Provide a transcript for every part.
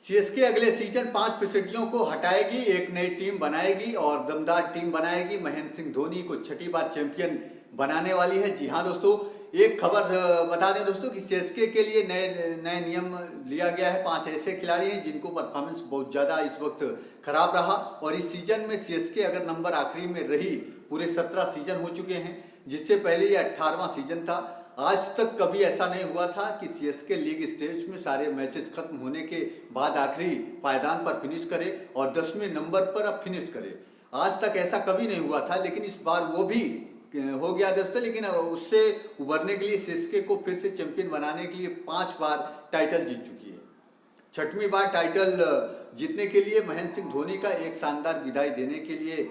CSK अगले season 5 फिसड्डियों को हटाएगी, एक नई टीम बनाएगी और दमदार टीम बनाएगी। महेंद्र सिंह धोनी को छठी बार चैंपियन बनाने वाली है। जी हाँ दोस्तों, एक खबर बता दें दोस्तों कि सीएसके के लिए नए नियम लिया गया है। 5 ऐसे खिलाड़ी हैं जिनको परफॉर्मेंस बहुत ज़्यादा इस वक्त खराब रहा और इस सीजन में सीएसके अगर नंबर आखिरी में रही, पूरे 17 सीजन हो चुके हैं, जिससे पहले ये 18वां सीजन था। आज तक कभी ऐसा नहीं हुआ था कि सीएसके लीग स्टेज में सारे मैचेस खत्म होने के बाद आखिरी पायदान पर फिनिश करे और 10वें नंबर पर अब फिनिश करे। आज तक ऐसा कभी नहीं हुआ था, लेकिन इस बार वो भी हो गया दोस्तों। लेकिन उससे उभरने के लिए सीएसके को फिर से चैंपियन बनाने के लिए 5 बार टाइटल जीत चुकी है। 6वीं बार टाइटल जीतने के लिए महेंद्र सिंह धोनी का एक शानदार विदाई देने के लिए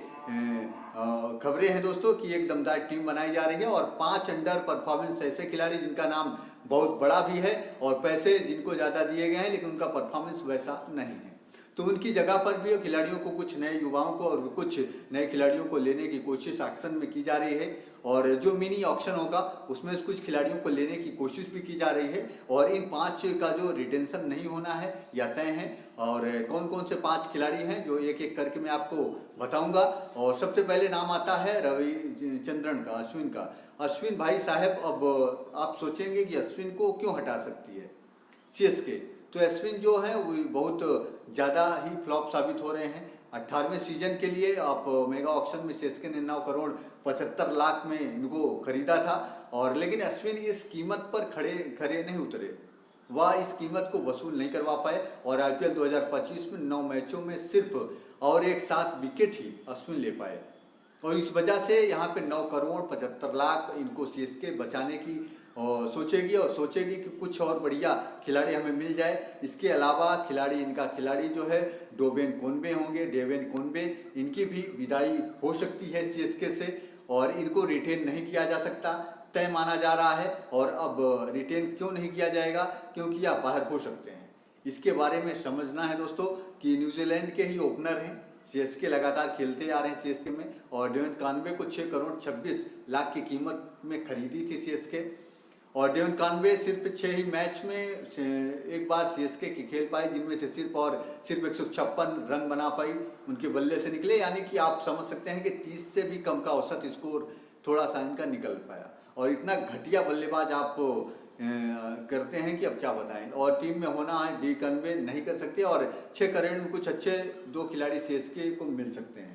खबरें हैं दोस्तों कि एक दमदार टीम बनाई जा रही है और 5 अंडर परफॉर्मेंस ऐसे खिलाड़ी जिनका नाम बहुत बड़ा भी है और पैसे जिनको ज़्यादा दिए गए हैं, लेकिन उनका परफॉर्मेंस वैसा नहीं है। तो उनकी जगह पर भी खिलाड़ियों को, कुछ नए युवाओं को और कुछ नए खिलाड़ियों को लेने की कोशिश ऑक्शन में की जा रही है और जो मिनी ऑक्शन होगा उसमें कुछ खिलाड़ियों को लेने की कोशिश भी की जा रही है और इन 5 का जो रिटेंशन नहीं होना है या तय है। और कौन कौन से 5 खिलाड़ी हैं जो एक एक करके मैं आपको बताऊंगा। और सबसे पहले नाम आता है रविचंद्रन का, अश्विन का। अश्विन भाई साहब, अब आप सोचेंगे कि अश्विन को क्यों हटा सकती है सीएसके, तो अश्विन जो है वो बहुत ज़्यादा ही फ्लॉप साबित हो रहे हैं। 18वें सीजन के लिए आप मेगा ऑक्शन में सीएसके ने 9 करोड़ 75 लाख में इनको खरीदा था और लेकिन अश्विन इस कीमत पर खरे नहीं उतरे, वह इस कीमत को वसूल नहीं करवा पाए और आईपीएल 2025 में 9 मैचों में सिर्फ और एक 7 विकेट ही अश्विन ले पाए और इस वजह से यहाँ पे 9 करोड़ 75 लाख इनको सीएसके बचाने की सोचेगी और सोचेगी कि कुछ और बढ़िया खिलाड़ी हमें मिल जाए। इसके अलावा इनका खिलाड़ी जो है डेवेन कोनवे, इनकी भी विदाई हो सकती है सीएसके से और इनको रिटेन नहीं किया जा सकता, तय माना जा रहा है। और अब रिटेन क्यों नहीं किया जाएगा, क्योंकि आप बाहर हो सकते हैं। इसके बारे में समझना है दोस्तों कि न्यूजीलैंड के ही ओपनर हैं, सीएसके लगातार खेलते आ रहे हैं सीएसके में और डेवेन कॉनवे को 6 करोड़ 26 लाख की कीमत में खरीदी थी सीएसके और डेवेन कॉनवे सिर्फ 6 ही मैच में एक बार सीएसके की खेल पाए, जिनमें से सिर्फ 156 रन बना पाई उनके बल्ले से निकले। यानी कि आप समझ सकते हैं कि 30 से भी कम का औसत स्कोर थोड़ा सा इनका निकल पाया और इतना घटिया बल्लेबाज आप करते हैं कि अब क्या बताएं। और टीम में होना है डी कन्वे नहीं कर सकते और 6 करोड़ में कुछ अच्छे 2 खिलाड़ी सीएसके को मिल सकते हैं,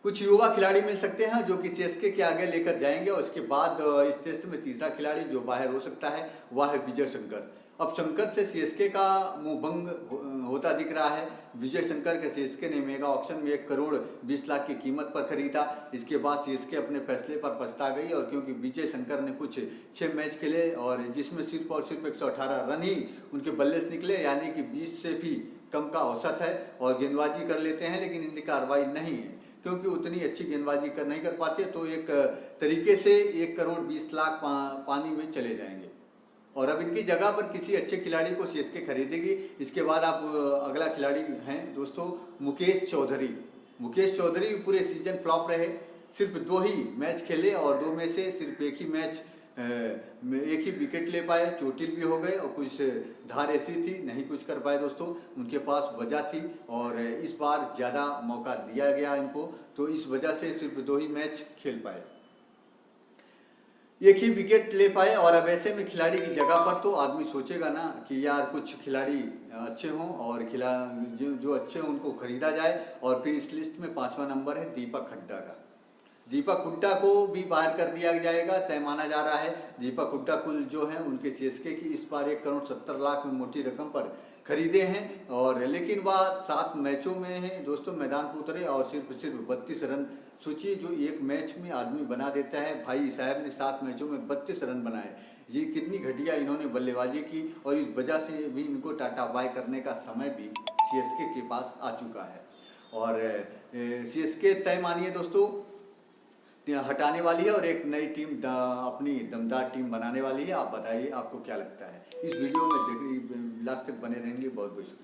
कुछ युवा खिलाड़ी मिल सकते हैं जो कि सीएसके के आगे लेकर जाएंगे। और इसके बाद इस टेस्ट में तीसरा खिलाड़ी जो बाहर हो सकता है वह है विजय शंकर। अब शंकर से सीएसके का मुंह भंग होता दिख रहा है। विजय शंकर के सीएसके ने मेगा ऑक्शन में 1 करोड़ 20 लाख की कीमत पर खरीदा। इसके बाद सीएसके अपने फैसले पर पछता गई और क्योंकि विजय शंकर ने कुछ 6 मैच खेले और जिसमें सिर्फ और सिर्फ 118 रन ही उनके बल्ले से निकले, यानी कि 20 से भी कम का औसत है और गेंदबाजी कर लेते हैं, लेकिन इनकी कार्रवाई नहीं है क्योंकि उतनी अच्छी गेंदबाजी नहीं कर पाते। तो एक तरीके से 1 करोड़ 20 लाख पानी में चले जाएंगे और अब इनकी जगह पर किसी अच्छे खिलाड़ी को सीएसके खरीदेगी। इसके बाद आप अगला खिलाड़ी हैं दोस्तों मुकेश चौधरी पूरे सीजन फ्लॉप रहे, सिर्फ 2 ही मैच खेले और 2 में से सिर्फ एक ही विकेट ले पाए, चोटिल भी हो गए और कुछ धार ऐसी थी नहीं कुछ कर पाए दोस्तों, उनके पास वजह थी और इस बार ज़्यादा मौका दिया गया इनको, तो इस वजह से सिर्फ 2 ही मैच खेल पाए, एक ही विकेट ले पाए। और अब ऐसे में खिलाड़ी की जगह पर तो आदमी सोचेगा ना कि यार कुछ खिलाड़ी अच्छे हों और जो अच्छे हों उनको खरीदा जाए। और फिर इस लिस्ट में 5वां नंबर है दीपक हुड्डा का। दीपक हुड्डा को भी बाहर कर दिया जाएगा, तय माना जा रहा है। दीपक हुड्डा कुल जो है उनके सीएसके की इस बार 1 करोड़ 70 लाख में मोटी रकम पर खरीदे हैं और लेकिन वह 7 मैचों में है दोस्तों मैदान पर उतरे और सिर्फ 32 रन। सोचिए जो एक मैच में आदमी बना देता है, भाई साहब ने 7 मैचों में 32 रन बनाए, ये कितनी घटिया इन्होंने बल्लेबाजी की और इस वजह से भी इनको टाटा बाय करने का समय भी सीएसके के पास आ चुका है। और सीएसके तय मानिए दोस्तों हटाने वाली है और एक नई टीम अपनी दमदार टीम बनाने वाली है। आप बताइए आपको क्या लगता है। इस वीडियो में देखिए लास्ट तक बने रहेंगे। बहुत बहुत शुक्रिया।